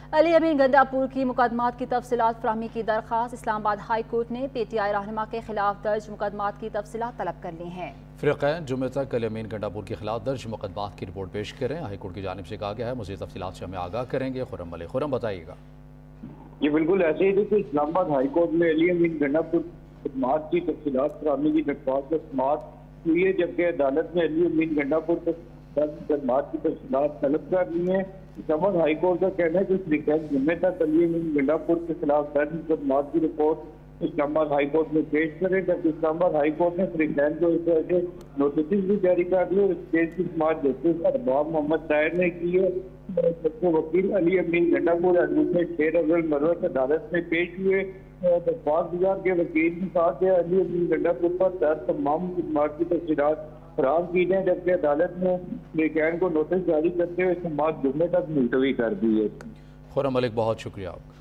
अली अमीन गंडापुर की मुकदमात की तफसीलात फराहमी की दरख्वास्त। इस्लामाबाद हाई कोर्ट ने PTI रहनुमा के खिलाफ दर्ज मुकदमात की तफसीलात तलब कर ली हैं। फ़िरक़ैन जुम्मे तक अली अमीन गंडापुर के खिलाफ दर्ज मुकदमात की रिपोर्ट पेश करें। हाई कोर्ट की जानिब से कहा गया है। मज़ीद तफसीलात से हमें आगाह करेंगे खुर्रम मलिक। खुर्रम बताइएगा। ये बिल्कुल ऐसे ही देखिए, इस्लामाबाद हाई कोर्ट में अली अमीन गंडापुर मुकदमात की तफसीलात फराहमी की दरख्वास्त पर समाअत हुई है, जबकि अदालत ने अली अमीन गंडापुर पर दर्ज मुकदमात की तफसीलात तलब कर ली है। इस्लामाबाद हाई कोर्ट का कहना है कि फ़िरक़ैन जुम्मे तक अली अमीन गंडापुर के खिलाफ दर्ज मुकदमात की रिपोर्ट इस्लामाबाद हाई कोर्ट में पेश करें, जबकि इस्लामाबाद हाई कोर्ट ने फ़िरक़ैन को इस तरह से नोटिस भी जारी कर दिए। इस केस की समाअत जस्टिस अरबाब मोहम्मद ताहिर ने की है। सबके वकील अली अमीन गंडापुर एडवोकेट शेर अफजल मरवत अदालत में पेश हुए। दरख्वास्त गुजार के वकील के साथ अली अमीन गंडापुर पर दर्ज तमाम मुकदमात की तफसीलात फराहम की जाए, जबकि अदालत ने फ़िरक़ैन को नोटिस जारी करते हुए समाअत जुम्मे तक मुलतवी कर दी है। खुर्रम मलिक, बहुत शुक्रिया आपका।